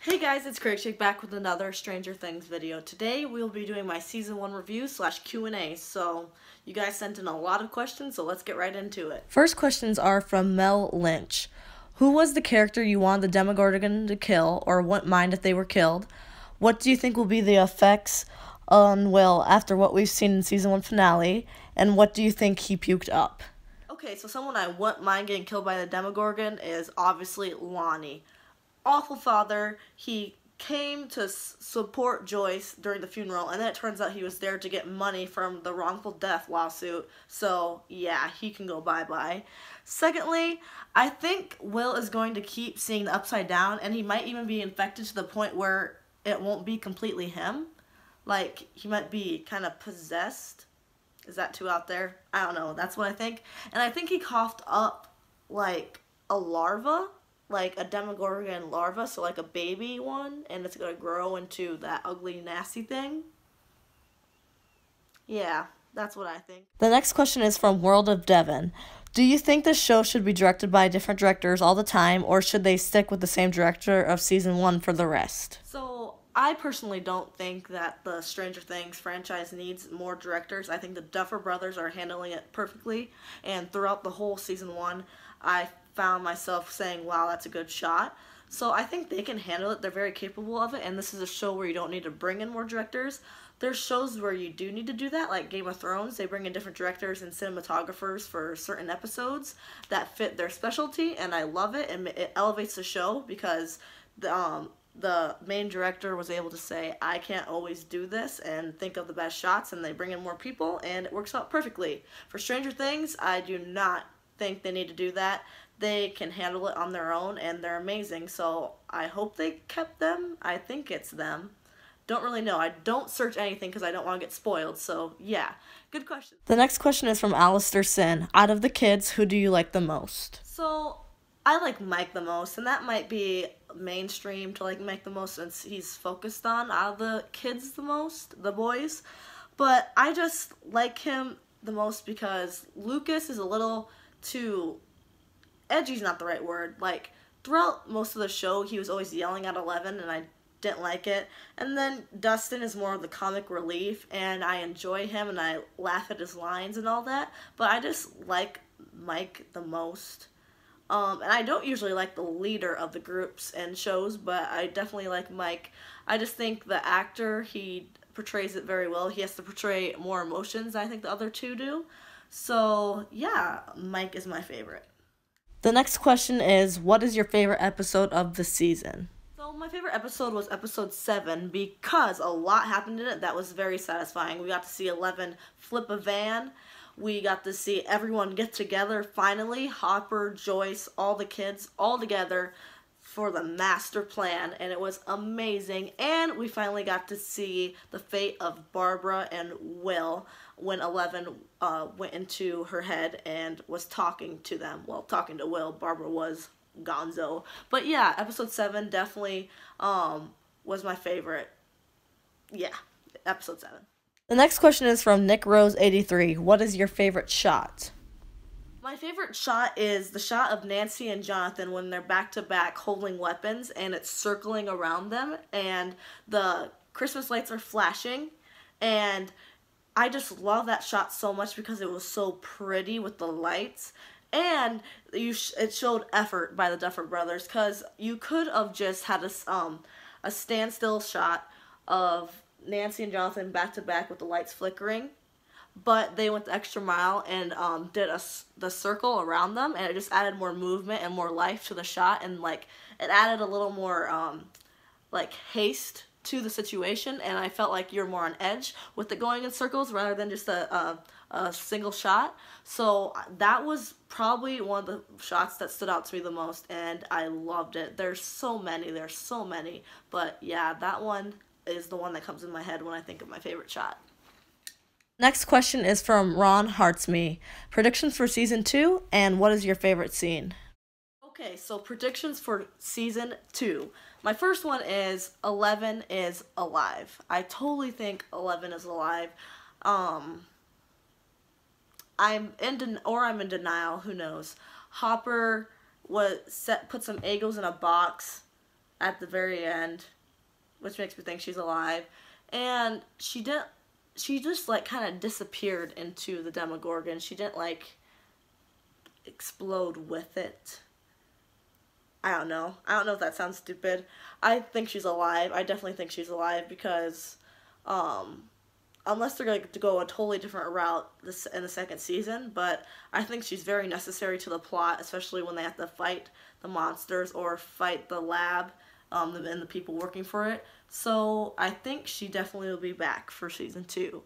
Hey guys, it's Craig back with another Stranger Things video. Today we'll be doing my Season 1 review / Q&A. So you guys sent in a lot of questions, so let's get right into it. First questions are from Mel Lynch. Who was the character you wanted the Demogorgon to kill, or wouldn't mind if they were killed? What do you think will be the effects on Will after what we've seen in Season 1 finale? And what do you think he puked up? Okay, so someone I wouldn't mind getting killed by the Demogorgon is obviously Lonnie. Awful father. He came to support Joyce during the funeral, and then it turns out he was there to get money from the wrongful death lawsuit. So yeah, he can go bye-bye. Secondly, I think Will is going to keep seeing the Upside Down, and he might even be infected to the point where it won't be completely him. Like, he might be kind of possessed. Is that too out there? I don't know. That's what I think. And I think he coughed up like a larva, like a Demogorgon larva, so like a baby one, and it's gonna grow into that ugly, nasty thing. Yeah, that's what I think. The next question is from World of Devon. Do you think this show should be directed by different directors all the time, or should they stick with the same director of Season 1 for the rest? So, I personally don't think that the Stranger Things franchise needs more directors. I think the Duffer Brothers are handling it perfectly, and throughout the whole Season 1, I found myself saying, wow, that's a good shot. So I think they can handle it. They're very capable of it, and this is a show where you don't need to bring in more directors. There's shows where you do need to do that, like Game of Thrones. They bring in different directors and cinematographers for certain episodes that fit their specialty, and I love it, and it elevates the show because the main director was able to say, I can't always do this, and think of the best shots, and they bring in more people, and it works out perfectly. For Stranger Things, I do not think they need to do that. They can handle it on their own, and they're amazing, so I hope they kept them. I think it's them. Don't really know. I don't search anything because I don't want to get spoiled, so yeah. Good question. The next question is from Alistair Sin. Out of the kids, who do you like the most? So, I like Mike the most, and that might be mainstream to like Mike the most since he's focused on out of the kids the most, the boys. But I just like him the most because Lucas is a little too... edgy's not the right word. Like, throughout most of the show, he was always yelling at 11, and I didn't like it. And then Dustin is more of the comic relief, and I enjoy him, and I laugh at his lines and all that. But I just like Mike the most. And I don't usually like the leader of the groups and shows, but I definitely like Mike. I just think the actor, he portrays it very well. He has to portray more emotions than I think the other two do. So, yeah, Mike is my favorite. The next question is, what is your favorite episode of the season? So my favorite episode was episode 7 because a lot happened in it that was very satisfying. We got to see 11 flip a van. We got to see everyone get together finally. Hopper, Joyce, all the kids all together for the master plan, and it was amazing. And we finally got to see the fate of Barbara and Will when 11 went into her head and was talking to them. Well, talking to Will. Barbara was gonzo. But yeah, episode 7 definitely was my favorite. Yeah, episode 7. The next question is from Nick Rose 83. What is your favorite shot? My favorite shot is the shot of Nancy and Jonathan when they're back-to-back holding weapons and it's circling around them and the Christmas lights are flashing, and I just love that shot so much because it was so pretty with the lights, and it showed effort by the Duffer Brothers because you could have just had a standstill shot of Nancy and Jonathan back-to-back with the lights flickering, but they went the extra mile and did the circle around them, and it just added more movement and more life to the shot, and like it added a little more like haste to the situation, and I felt like you're more on edge with it going in circles rather than just a single shot. So that was probably one of the shots that stood out to me the most, and I loved it. There's so many, but yeah, that one is the one that comes in my head when I think of my favorite shot. Next question is from Ron Hartsme. Predictions for season 2, and what is your favorite scene? Okay, so predictions for season 2. My first one is 11 is alive. I totally think 11 is alive. I'm in denial, who knows. Hopper put some Eggos in a box at the very end, which makes me think she's alive. And she just like kind of disappeared into the Demogorgon. She didn't like explode with it. I don't know. I don't know if that sounds stupid. I think she's alive. I definitely think she's alive because um, unless they're going to go a totally different route in the second season, but I think she's very necessary to the plot, especially when they have to fight the monsters or fight the lab and the people working for it. So I think she definitely will be back for season 2.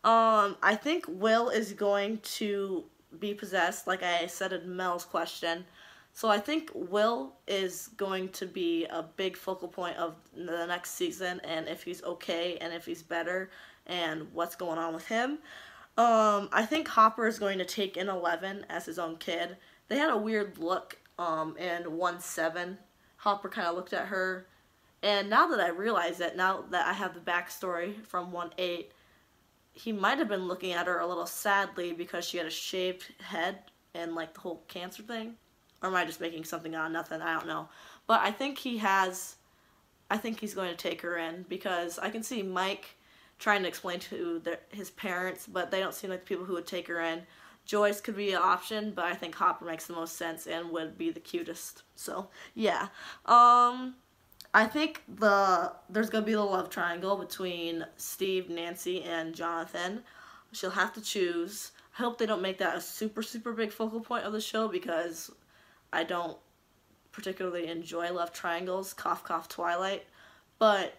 I think Will is going to be possessed, like I said in Mel's question. So I think Will is going to be a big focal point of the next season, and if he's okay and if he's better and what's going on with him. I think Hopper is going to take in 11 as his own kid. They had a weird look in 1-7. Hopper kind of looked at her, and now that I realize it, now that I have the backstory from 1-8, he might have been looking at her a little sadly because she had a shaved head and like the whole cancer thing. Or am I just making something out of nothing? I don't know. But I think he's going to take her in because I can see Mike trying to explain to his parents, but they don't seem like the people who would take her in. Joyce could be an option, but I think Hopper makes the most sense and would be the cutest. So, yeah. I think there's going to be the love triangle between Steve, Nancy, and Jonathan. She'll have to choose. I hope they don't make that a super, super big focal point of the show because I don't particularly enjoy love triangles, cough cough Twilight, but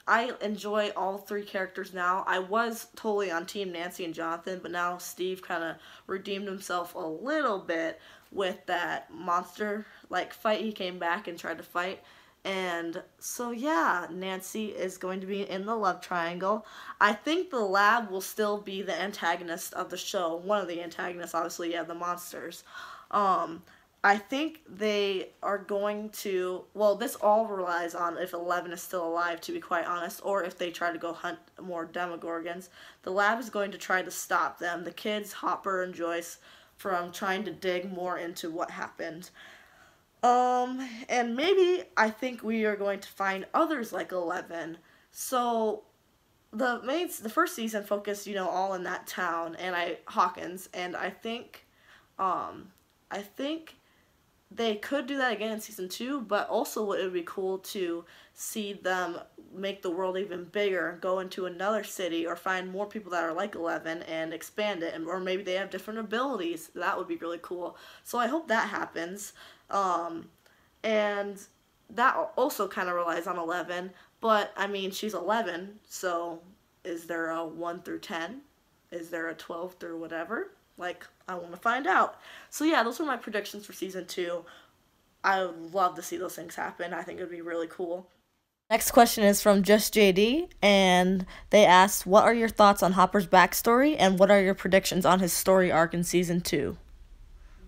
I enjoy all 3 characters now. I was totally on Team Nancy and Jonathan, but now Steve kind of redeemed himself a little bit with that monster like fight. He came back and tried to fight. And so yeah, Nancy is going to be in the love triangle. I think the lab will still be the antagonist of the show. One of the antagonists, obviously, yeah, the monsters. I think they are going to, well, this all relies on if 11 is still alive, to be quite honest, or if they try to go hunt more Demogorgons. The lab is going to try to stop them, the kids, Hopper and Joyce, from trying to dig more into what happened. And maybe I think we are going to find others like 11. So the first season focused, all in that town and Hawkins, and I think they could do that again in season 2, but also it would be cool to see them make the world even bigger, go into another city, or find more people that are like 11 and expand it, or maybe they have different abilities. That would be really cool. So I hope that happens. And that also kind of relies on 11, but I mean, she's 11, so is there a 1 through 10? Is there a 12 through whatever? Like, I want to find out. So yeah, those are my predictions for season 2. I would love to see those things happen. I think it would be really cool. Next question is from Just JD, and they asked, what are your thoughts on Hopper's backstory, and what are your predictions on his story arc in season 2?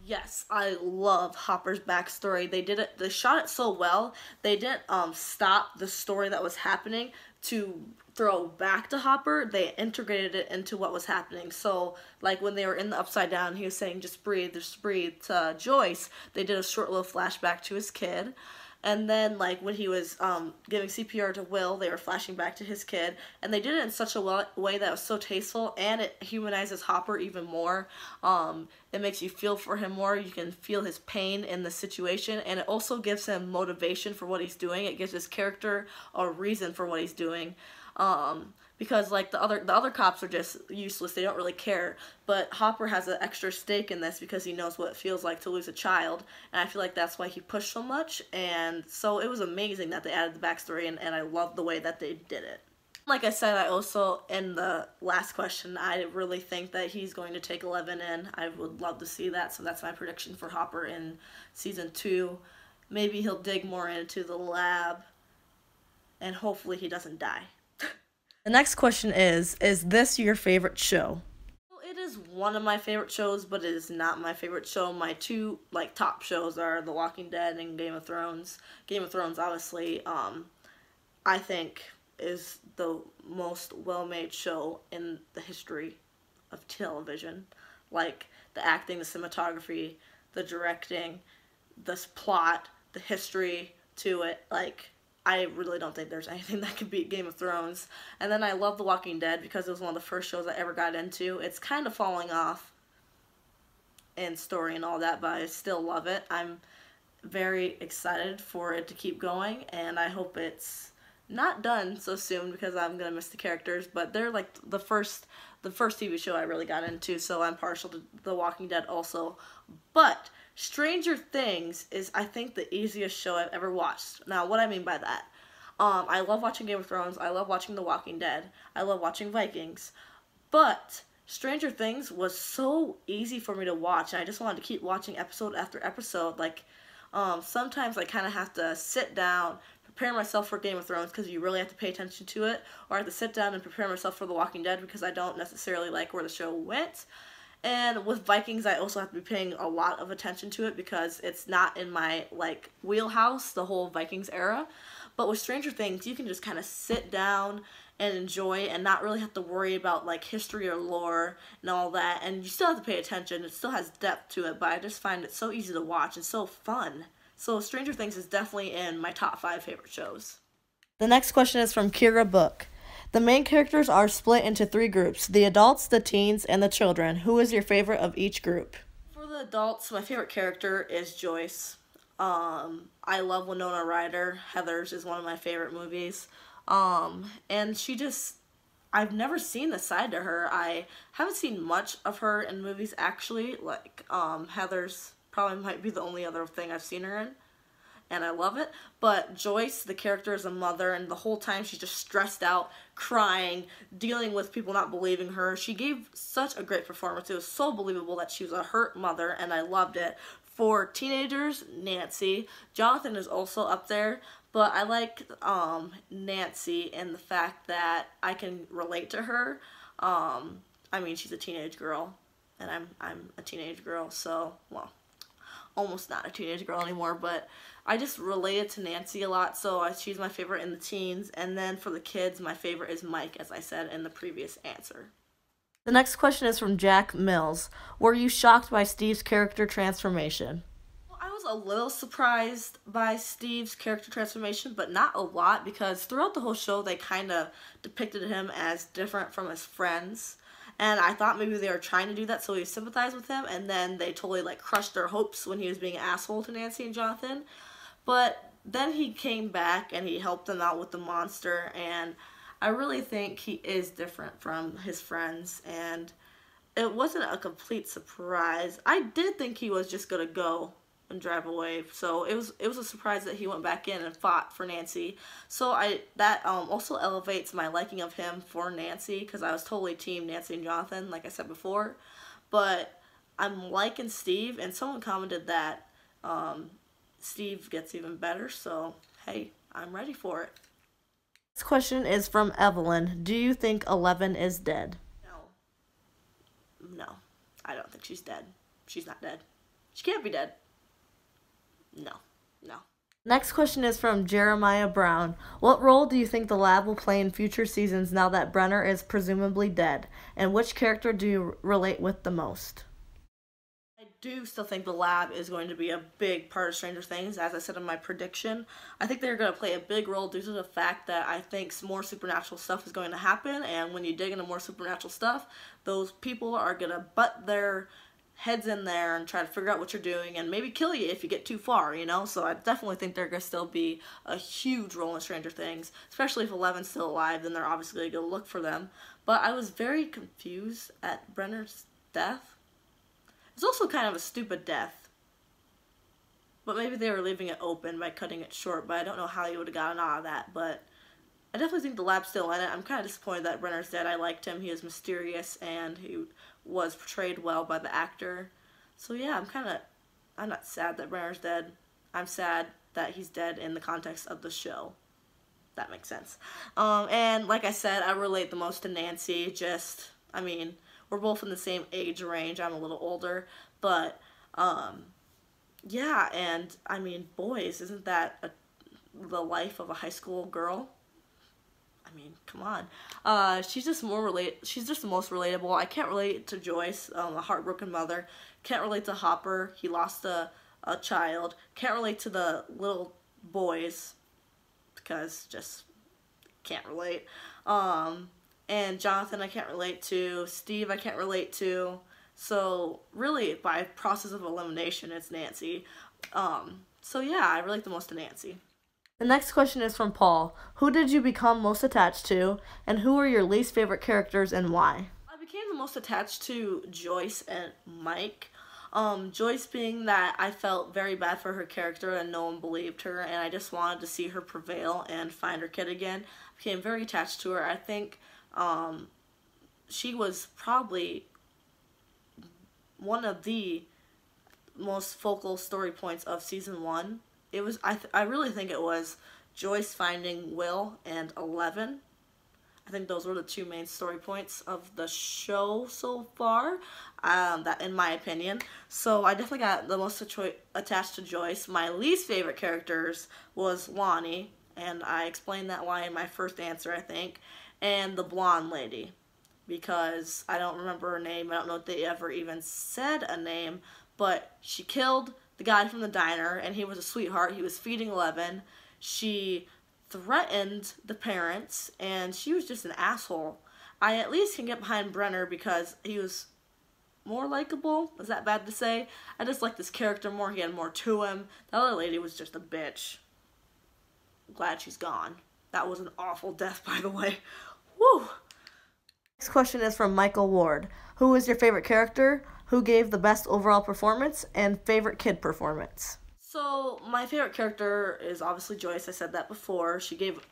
Yes, I love Hopper's backstory. They shot it so well. They didn't stop the story that was happening to throw back to Hopper. They integrated it into what was happening. So, like when they were in the Upside Down, he was saying, just breathe, to Joyce. They did a short little flashback to his kid. And then, like, when he was giving CPR to Will, they were flashing back to his kid. And they did it in such a way that was so tasteful, and it humanizes Hopper even more. It makes you feel for him more. You can feel his pain in the situation, and it also gives him motivation for what he's doing. It gives his character a reason for what he's doing. Because like the other cops are just useless, they don't really care, but Hopper has an extra stake in this because he knows what it feels like to lose a child, and I feel like that's why he pushed so much. And so it was amazing that they added the backstory, and I love the way that they did it. Like I said, I also, in the last question, I really think that he's going to take 11 in. I would love to see that, so that's my prediction for Hopper in season 2. Maybe he'll dig more into the lab, and hopefully he doesn't die. The next question is this your favorite show? Well, it is one of my favorite shows, but it is not my favorite show. My 2 top shows are The Walking Dead and Game of Thrones. Game of Thrones, obviously, I think is the most well-made show in the history of television. Like, the acting, the cinematography, the directing, the plot, the history, to it. Like, I really don't think there's anything that could beat Game of Thrones. And then I love The Walking Dead because it was one of the first shows I ever got into. It's kind of falling off in story and all that, but I still love it. I'm very excited for it to keep going, and I hope it's not done so soon because I'm gonna miss the characters. But they're like the first TV show I really got into, so I'm partial to The Walking Dead also. But Stranger Things is, I think, the easiest show I've ever watched. Now, what I mean by that, I love watching Game of Thrones, I love watching The Walking Dead, I love watching Vikings, but Stranger Things was so easy for me to watch, and I just wanted to keep watching episode after episode. Like, sometimes I kind of have to sit down, prepare myself for Game of Thrones because you really have to pay attention to it, or I have to sit down and prepare myself for The Walking Dead because I don't necessarily like where the show went. And with Vikings, I also have to be paying a lot of attention to it because it's not in my, like, wheelhouse, the whole Vikings era. But with Stranger Things, you can just kind of sit down and enjoy and not really have to worry about, like, history or lore and all that. And you still have to pay attention. It still has depth to it, but I just find it so easy to watch and so fun. So Stranger Things is definitely in my top 5 favorite shows. The next question is from Kira Book. The main characters are split into 3 groups, the adults, the teens, and the children. Who is your favorite of each group? For the adults, my favorite character is Joyce. I love Winona Ryder. Heathers is one of my favorite movies. And she just, I've never seen this side to her. I haven't seen much of her in movies, actually. Like, Heathers probably might be the only other thing I've seen her in, and I love it. But Joyce, the character, is a mother, and the whole time she's just stressed out, crying, dealing with people not believing her. She gave such a great performance. It was so believable that she was a hurt mother, and I loved it. For teenagers, Nancy. Jonathan is also up there, but I like Nancy in the fact that I can relate to her. I mean, she's a teenage girl, and I'm a teenage girl, so, well, almost not a teenage girl anymore, but I just related to Nancy a lot, so she's my favorite in the teens. And then for the kids, my favorite is Mike, as I said in the previous answer. The next question is from Jack Mills. Were you shocked by Steve's character transformation? Well, I was a little surprised by Steve's character transformation, but not a lot, because throughout the whole show, they kind of depicted him as different from his friends. And I thought maybe they were trying to do that so we sympathize with him, and then they totally, like, crushed their hopes when he was being an asshole to Nancy and Jonathan. But then he came back and he helped them out with the monster, and I really think he is different from his friends, and it wasn't a complete surprise. I did think he was just gonna go and drive away, so it was a surprise that he went back in and fought for Nancy. So that also elevates my liking of him for Nancy, because I was totally team Nancy and Jonathan, like I said before. But I'm liking Steve, and someone commented that Steve gets even better, so hey, I'm ready for it. This question is from Evelyn. Do you think 11 is dead? No, I don't think she's dead. She's not dead. She can't be dead. No. Next question is from Jeremiah Brown. What role do you think the lab will play in future seasons now that Brenner is presumably dead? And which character do you relate with the most? I do still think the lab is going to be a big part of Stranger Things, as I said in my prediction. I think they're going to play a big role due to the fact that I think some more supernatural stuff is going to happen, and when you dig into more supernatural stuff, those people are going to butt their heads in there and try to figure out what you're doing and maybe kill you if you get too far, you know? So I definitely think they're going to still be a huge role in Stranger Things, especially if Eleven's still alive, then they're obviously going to look for them. But I was very confused at Brenner's death. It's also kind of a stupid death, but maybe they were leaving it open by cutting it short, but I don't know how he would have gotten out of that. But I definitely think the lab's still in it. I'm kind of disappointed that Brenner's dead. I liked him. He was mysterious, and he was portrayed well by the actor. So yeah, I'm not sad that Brenner's dead. I'm sad that he's dead in the context of the show. That makes sense. And like I said, I relate the most to Nancy. I mean, we're both in the same age range. I'm a little older, but yeah, and I mean, boys, isn't that the life of a high school girl? I mean, come on. She's just the most relatable. I can't relate to Joyce, a heartbroken mother. Can't relate to Hopper. He lost a child. Can't relate to the little boys, because just can't relate. And Jonathan I can't relate to. Steve I can't relate to. So really, by process of elimination, it's Nancy. So yeah, I relate the most to Nancy. The next question is from Paul. Who did you become most attached to, and who are your least favorite characters and why? I became the most attached to Joyce and Mike. Joyce being that I felt very bad for her character and no one believed her, and I just wanted to see her prevail and find her kid again. I became very attached to her. I think she was probably one of the most focal story points of season 1. It was I really think it was Joyce finding Will and 11. I think those were the two main story points of the show so far, that in my opinion. So I definitely got the most attached to Joyce. My least favorite characters was Lonnie, and I explained that why in my first answer, I think, and the blonde lady, because I don't remember her name. I don't know if they ever even said a name, but she killed the guy from the diner, and he was a sweetheart. He was feeding 11. She threatened the parents, and she was just an asshole. I at least can get behind Brenner because he was more likable. Is that bad to say? I just like this character more. He had more to him. The other lady was just a bitch. I'm glad she's gone. That was an awful death, by the way. Woo! Next question is from Michael Ward. Who is your favorite character? Who gave the best overall performance? And favorite kid performance? So, my favorite character is obviously Joyce. I said that before.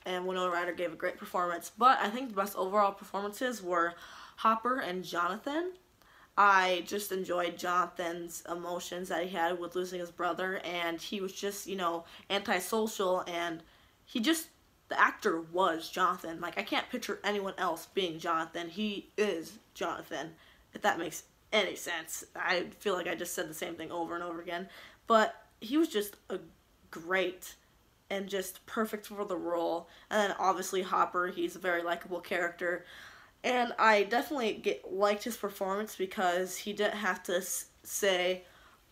And Winona Ryder gave a great performance. But I think the best overall performances were Hopper and Jonathan. I just enjoyed Jonathan's emotions that he had with losing his brother. And he was just, antisocial. And the actor was Jonathan. Like, I can't picture anyone else being Jonathan. He is Jonathan, if that makes any sense. I feel like I just said the same thing over and over again. But he was just a great and just perfect for the role. And then obviously Hopper, he's a very likable character. And I definitely liked his performance because he didn't have to say,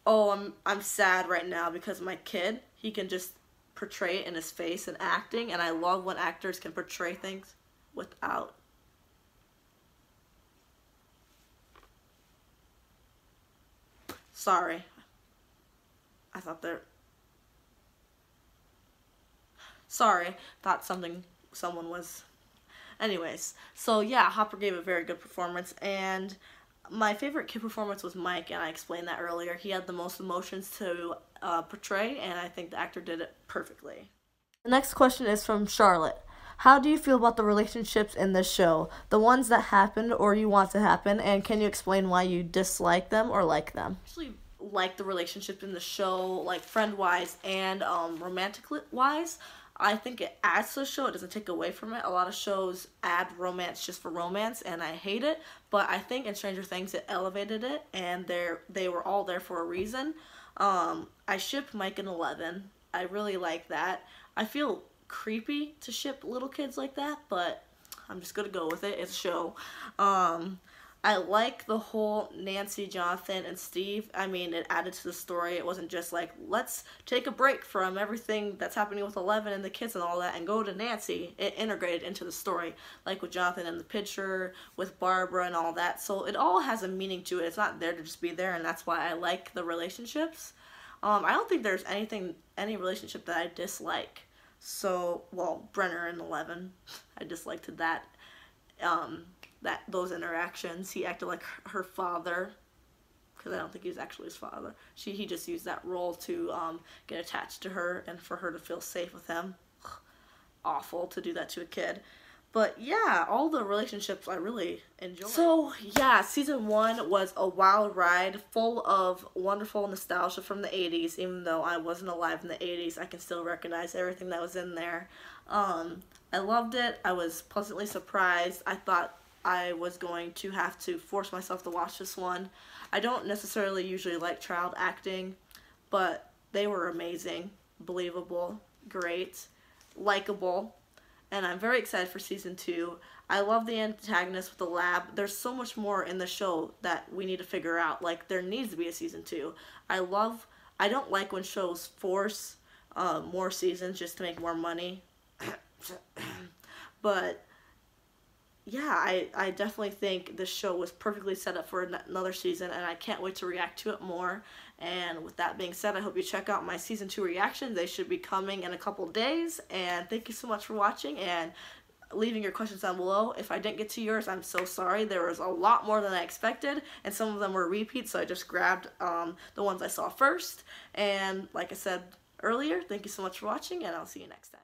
oh, I'm sad right now because of my kid. He can just portray it in his face and acting. And I love when actors can portray things without Sorry. I thought Sorry. Thought someone was... Anyways. So, yeah, Hopper gave a very good performance. And my favorite kid performance was Mike, and I explained that earlier. He had the most emotions to portray, and I think the actor did it perfectly. The next question is from Charlotte. How do you feel about the relationships in this show? The ones that happened or you want to happen, and can you explain why you dislike them or like them? I actually like the relationship in the show, like friend-wise and romantic-wise. I think it adds to the show. It doesn't take away from it. A lot of shows add romance just for romance, and I hate it. But I think in Stranger Things it elevated it, and they were all there for a reason. I ship Mike and 11. I really like that. I feel creepy to ship little kids like that, but I'm just gonna go with it. It's a show. I like the whole Nancy, Jonathan, and Steve. I mean, it added to the story. It wasn't just like, let's take a break from everything that's happening with 11 and the kids and all that and go to Nancy. It integrated into the story, like with Jonathan and the picture, with Barbara and all that. So it all has a meaning to it. It's not there to just be there, and that's why I like the relationships. I don't think there's any relationship that I dislike. So, well, Brenner and 11, I disliked that. Those interactions. He acted like her father, because I don't think he was actually his father. He just used that role to get attached to her and for her to feel safe with him. Awful to do that to a kid. But yeah, all the relationships I really enjoyed. So yeah, season 1 was a wild ride, full of wonderful nostalgia from the 80s. Even though I wasn't alive in the 80s, I can still recognize everything that was in there. I loved it. I was pleasantly surprised. I thought I was going to have to force myself to watch this one. I don't necessarily usually like child acting, but they were amazing, believable, great, likable. And I'm very excited for season 2. I love the antagonist with the lab. There's so much more in the show that we need to figure out. Like, there needs to be a season 2. I don't like when shows force more seasons just to make more money. But yeah, I definitely think this show was perfectly set up for another season, and I can't wait to react to it more. And with that being said, I hope you check out my season 2 reactions. They should be coming in a couple days. And thank you so much for watching and leaving your questions down below. If I didn't get to yours, I'm so sorry. There was a lot more than I expected, and some of them were repeats, so I just grabbed the ones I saw first. And like I said earlier, thank you so much for watching, and I'll see you next time.